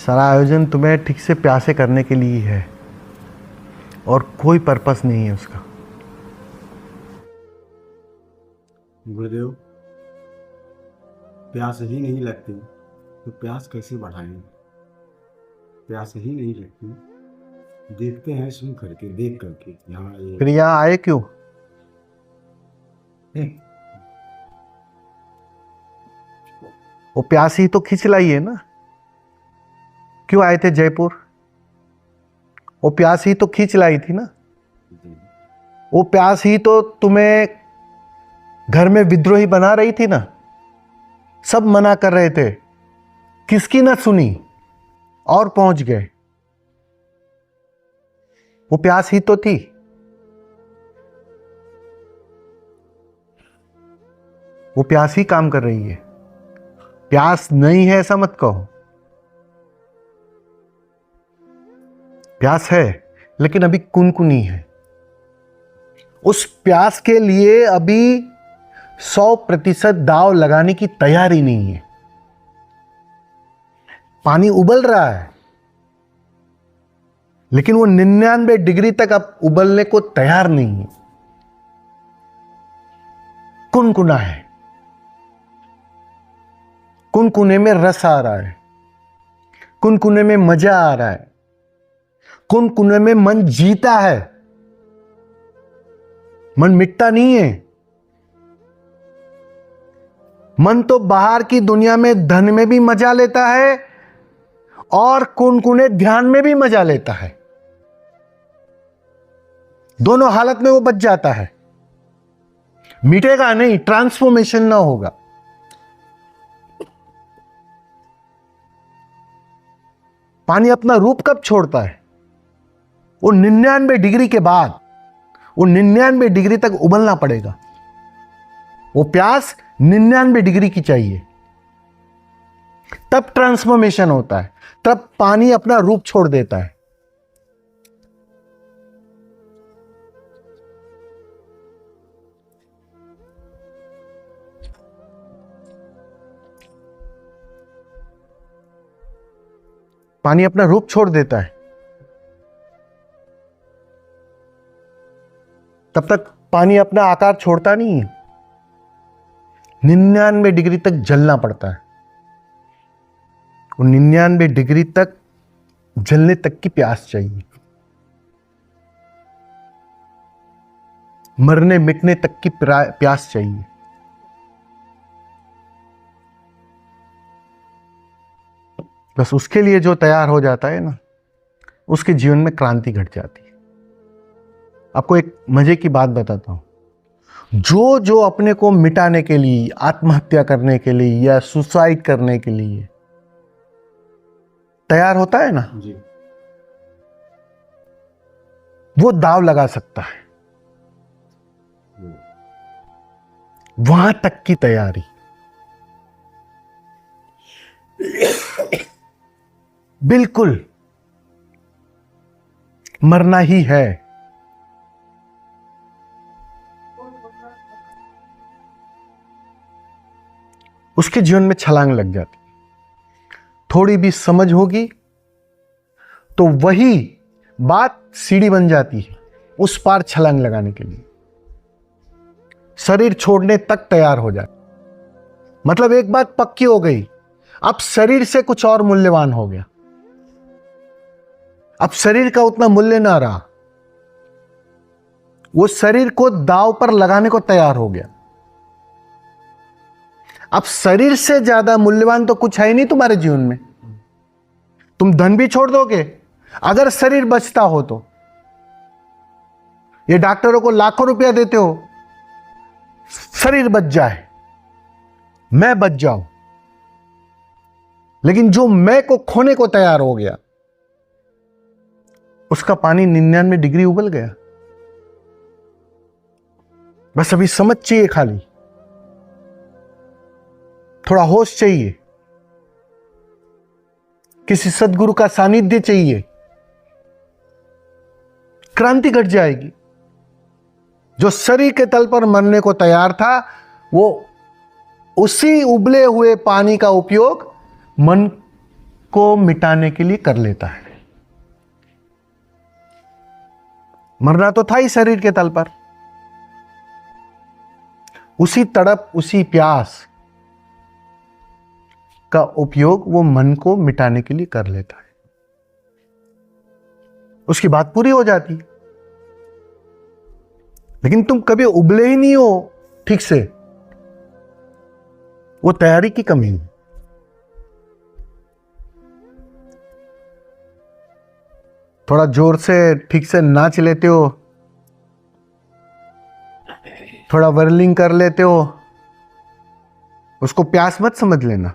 सारा आयोजन तुम्हें ठीक से प्यासे करने के लिए है और कोई पर्पस नहीं है उसका। गुरुदेव, प्यास ही नहीं लगती तो प्यास कैसे बढ़ाएं? प्यास ही नहीं लगती, देखते हैं सुन करके, देख करके यहाँ फिर यहाँ आए क्यों? वो प्यास ही तो खींच लाई है ना। क्यों आए थे जयपुर? वो प्यास ही तो खींच लाई थी ना। वो प्यास ही तो तुम्हें घर में विद्रोही बना रही थी ना। सब मना कर रहे थे, किसकी ना सुनी और पहुंच गए। वो प्यास ही तो थी। वो प्यास ही काम कर रही है। प्यास नहीं है ऐसा मत कहो। प्यास है लेकिन अभी कुनकुनी है। उस प्यास के लिए अभी 100% दाव लगाने की तैयारी नहीं है। पानी उबल रहा है लेकिन वो 99 डिग्री तक अब उबलने को तैयार नहीं है। कुनकुना है। कुनकुने में रस आ रहा है, कुनकुने में मजा आ रहा है, कुनकुने में मन जीता है। मन मिटता नहीं है। मन तो बाहर की दुनिया में धन में भी मजा लेता है और कुनकुने ध्यान में भी मजा लेता है। दोनों हालत में वो बच जाता है। मिटेगा नहीं, ट्रांसफॉर्मेशन ना होगा। पानी अपना रूप कब छोड़ता है? वो 99 डिग्री के बाद। वो 99 डिग्री तक उबलना पड़ेगा। वो प्यास 99 डिग्री की चाहिए, तब ट्रांसफॉर्मेशन होता है, तब पानी अपना रूप छोड़ देता है। पानी अपना रूप छोड़ देता है, तब तक पानी अपना आकार छोड़ता नहीं है। 99 डिग्री तक जलना पड़ता है। वो 99 डिग्री तक जलने तक की प्यास चाहिए। मरने मिटने तक की प्यास चाहिए। बस उसके लिए जो तैयार हो जाता है ना, उसके जीवन में क्रांति घट जाती है। आपको एक मजे की बात बताता हूं। जो जो अपने को मिटाने के लिए, आत्महत्या करने के लिए या सुसाइड करने के लिए तैयार होता है ना जी, वो दाव लगा सकता है। वहां तक की तैयारी। बिल्कुल मरना ही है। उसके जीवन में छलांग लग जाती। थोड़ी भी समझ होगी तो वही बात सीढ़ी बन जाती है उस पार छलांग लगाने के लिए। शरीर छोड़ने तक तैयार हो जाए। मतलब एक बात पक्की हो गई, अब शरीर से कुछ और मूल्यवान हो गया। अब शरीर का उतना मूल्य ना रहा। वो शरीर को दांव पर लगाने को तैयार हो गया। अब शरीर से ज्यादा मूल्यवान तो कुछ है ही नहीं तुम्हारे जीवन में। तुम धन भी छोड़ दोगे अगर शरीर बचता हो तो। ये डॉक्टरों को लाखों रुपया देते हो, शरीर बच जाए, मैं बच जाऊं। लेकिन जो मैं को खोने को तैयार हो गया, उसका पानी 99 डिग्री उबल गया। बस अभी समझ चाहिए, खाली थोड़ा होश चाहिए, किसी सदगुरु का सानिध्य चाहिए, क्रांति घट जाएगी। जो शरीर के तल पर मरने को तैयार था, वो उसी उबले हुए पानी का उपयोग मन को मिटाने के लिए कर लेता है। मरना तो था ही शरीर के तल पर, उसी तड़प उसी प्यास का उपयोग वो मन को मिटाने के लिए कर लेता है। उसकी बात पूरी हो जाती है। लेकिन तुम कभी उबले ही नहीं हो ठीक से, वो तैयारी की कमी है। थोड़ा जोर से ठीक से नाच लेते हो, थोड़ा वर्लिंग कर लेते हो, उसको प्यास मत समझ लेना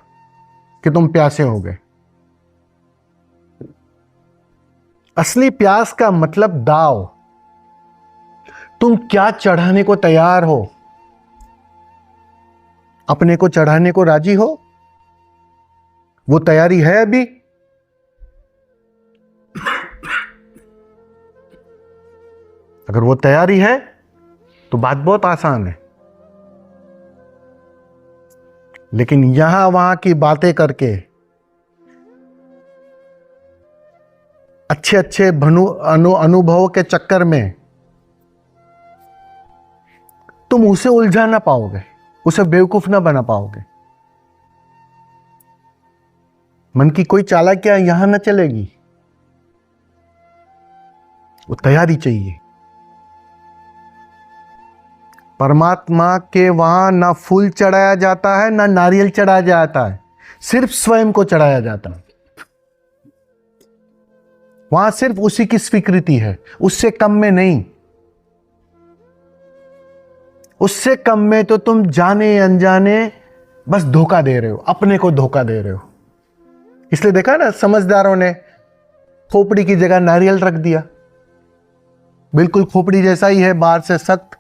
कि तुम प्यासे हो गए। असली प्यास का मतलब दाव, तुम क्या चढ़ाने को तैयार हो, अपने को चढ़ाने को राजी हो, वो तैयारी है अभी? अगर वो तैयारी है तो बात बहुत आसान है। लेकिन यहां वहां की बातें करके, अच्छे अच्छे अनुभवों के चक्कर में तुम उसे उलझा ना पाओगे, उसे बेवकूफ ना बना पाओगे। मन की कोई चालाकियां यहां ना चलेगी। वो तैयारी चाहिए। परमात्मा के वहां ना फूल चढ़ाया जाता है, ना नारियल चढ़ाया जाता है, सिर्फ स्वयं को चढ़ाया जाता है। वहां सिर्फ उसी की स्वीकृति है, उससे कम में नहीं। उससे कम में तो तुम जाने अनजाने बस धोखा दे रहे हो, अपने को धोखा दे रहे हो। इसलिए देखा ना, समझदारों ने खोपड़ी की जगह नारियल रख दिया। बिल्कुल खोपड़ी जैसा ही है, बाहर से सख्त,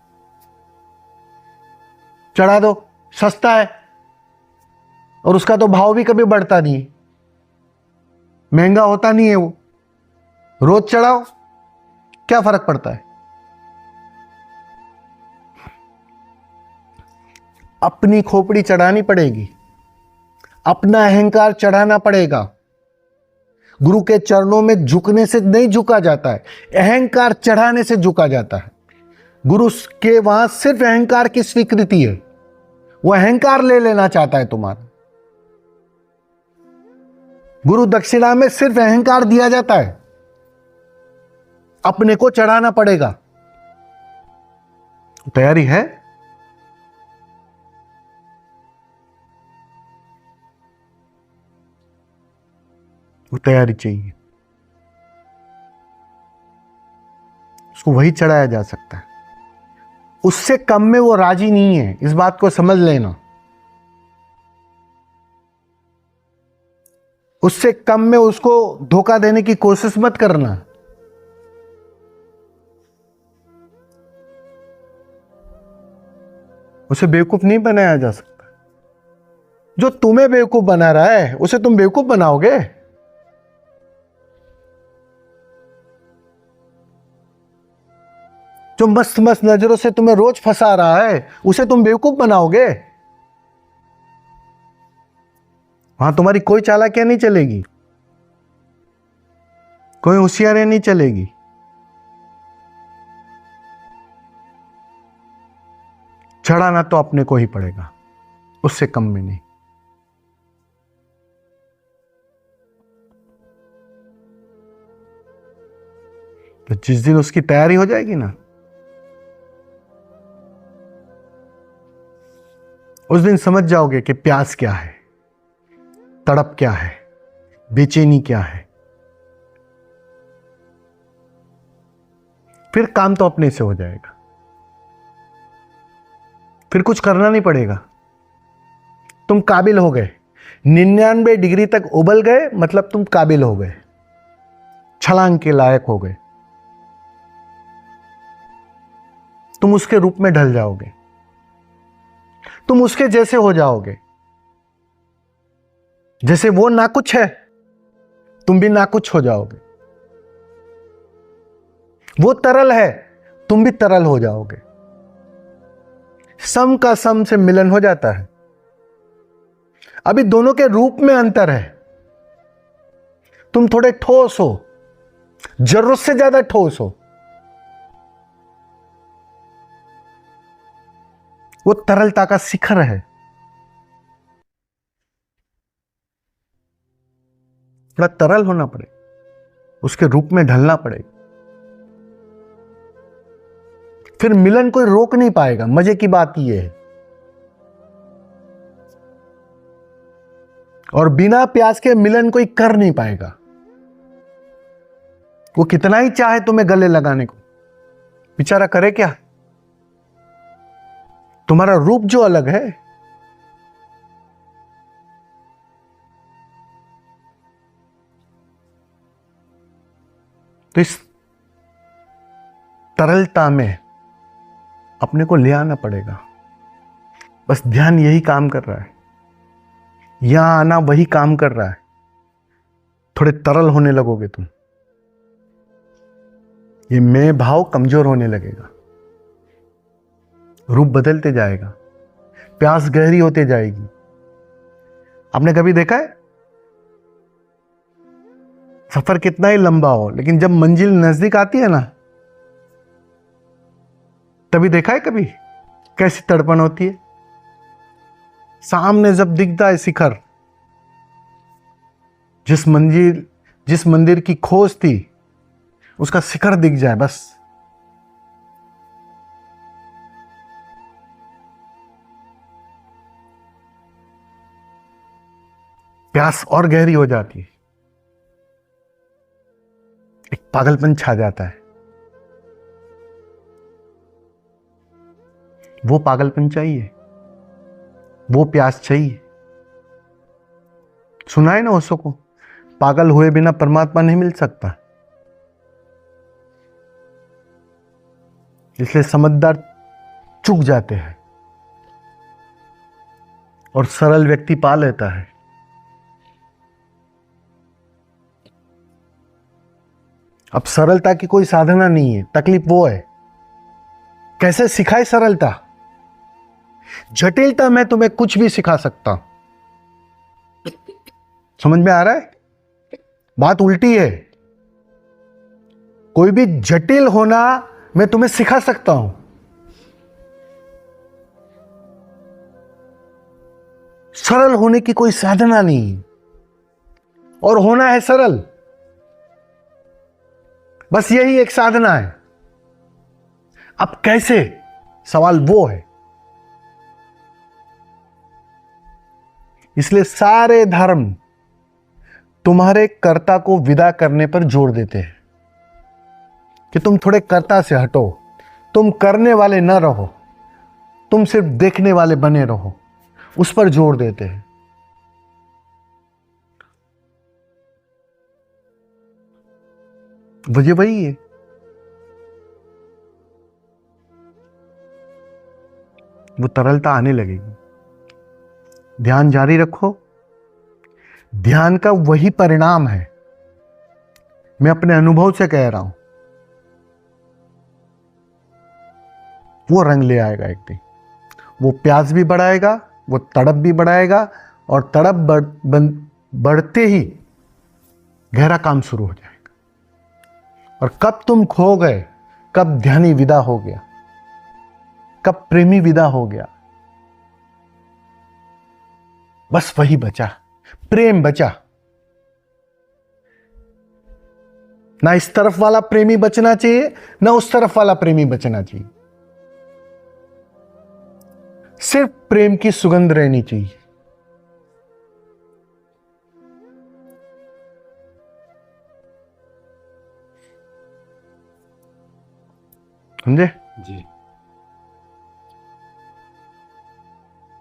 चढ़ा दो, सस्ता है, और उसका तो भाव भी कभी बढ़ता नहीं, महंगा होता नहीं है वो। रोज चढ़ाओ, क्या फर्क पड़ता है? अपनी खोपड़ी चढ़ानी पड़ेगी, अपना अहंकार चढ़ाना पड़ेगा। गुरु के चरणों में झुकने से नहीं झुका जाता है, अहंकार चढ़ाने से झुका जाता है। गुरु के वहां सिर्फ अहंकार की स्वीकृति है, वो अहंकार ले लेना चाहता है तुम्हारा। गुरु दक्षिणा में सिर्फ अहंकार दिया जाता है, अपने को चढ़ाना पड़ेगा। तैयारी है? वो तैयारी चाहिए, उसको वही चढ़ाया जा सकता है। उससे कम में वो राजी नहीं है, इस बात को समझ लेना। उससे कम में उसको धोखा देने की कोशिश मत करना। उसे बेवकूफ नहीं बनाया जा सकता। जो तुम्हें बेवकूफ बना रहा है उसे तुम बेवकूफ बनाओगे? जो मस्त मस्त नजरों से तुम्हें रोज फंसा रहा है उसे तुम बेवकूफ बनाओगे? वहां तुम्हारी कोई चालाकियां नहीं चलेगी, कोई होशियारी नहीं चलेगी। चढ़ाना तो अपने को ही पड़ेगा, उससे कम में नहीं। तो जिस दिन उसकी तैयारी हो जाएगी ना, उस दिन समझ जाओगे कि प्यास क्या है, तड़प क्या है, बेचैनी क्या है। फिर काम तो अपने से हो जाएगा, फिर कुछ करना नहीं पड़ेगा। तुम काबिल हो गए, 99 डिग्री तक उबल गए, मतलब तुम काबिल हो गए, छलांग के लायक हो गए। तुम उसके रूप में ढल जाओगे, तुम उसके जैसे हो जाओगे। जैसे वो ना कुछ है, तुम भी ना कुछ हो जाओगे। वो तरल है, तुम भी तरल हो जाओगे। सम का सम से मिलन हो जाता है। अभी दोनों के रूप में अंतर है, तुम थोड़े ठोस हो, जरूरत से ज्यादा ठोस हो। वो तरलता का शिखर है। थोड़ा तरल होना पड़े, उसके रूप में ढलना पड़ेगा, फिर मिलन कोई रोक नहीं पाएगा। मजे की बात यह है। और बिना प्यास के मिलन कोई कर नहीं पाएगा। वो कितना ही चाहे तुम्हें गले लगाने को, बेचारा करे क्या? तुम्हारा रूप जो अलग है, तो इस तरलता में अपने को ले आना पड़ेगा। बस ध्यान यही काम कर रहा है, यहां आना वही काम कर रहा है। थोड़े तरल होने लगोगे तुम, ये मैं भाव कमजोर होने लगेगा, रूप बदलते जाएगा, प्यास गहरी होते जाएगी। आपने कभी देखा है, सफर कितना ही लंबा हो, लेकिन जब मंजिल नजदीक आती है ना, तभी देखा है कभी कैसी तड़पन होती है? सामने जब दिखता है शिखर, जिस मंदिर की खोज थी, उसका शिखर दिख जाए बस, प्यास और गहरी हो जाती है, एक पागलपन छा जाता है। वो पागलपन चाहिए, वो प्यास चाहिए। सुना है ना उसको को, पागल हुए बिना परमात्मा नहीं मिल सकता। इसलिए समझदार चूक जाते हैं और सरल व्यक्ति पा लेता है। अब सरलता की कोई साधना नहीं है, तकलीफ वो है कैसे सिखाए सरलता। जटिलता में तुम्हें कुछ भी सिखा सकता हूं। समझ में आ रहा है? बात उल्टी है। कोई भी जटिल होना मैं तुम्हें सिखा सकता हूं। सरल होने की कोई साधना नहीं है, और होना है सरल, बस यही एक साधना है। अब कैसे, सवाल वो है। इसलिए सारे धर्म तुम्हारे कर्ता को विदा करने पर जोर देते हैं कि तुम थोड़े कर्ता से हटो, तुम करने वाले न रहो, तुम सिर्फ देखने वाले बने रहो, उस पर जोर देते हैं। वजह वही है। वो तरलता आने लगेगी। ध्यान जारी रखो। ध्यान का वही परिणाम है, मैं अपने अनुभव से कह रहा हूं। वो रंग ले आएगा एक दिन। वो प्यास भी बढ़ाएगा, वो तड़प भी बढ़ाएगा, और तड़प बढ़ते ही गहरा काम शुरू हो जाएगा। और कब तुम खो गए, कब ध्यानी विदा हो गया, कब प्रेमी विदा हो गया, बस वही बचा, प्रेम बचा। ना इस तरफ वाला प्रेमी बचना चाहिए, ना उस तरफ वाला प्रेमी बचना चाहिए। सिर्फ प्रेम की सुगंध रहनी चाहिए। समझे? जी।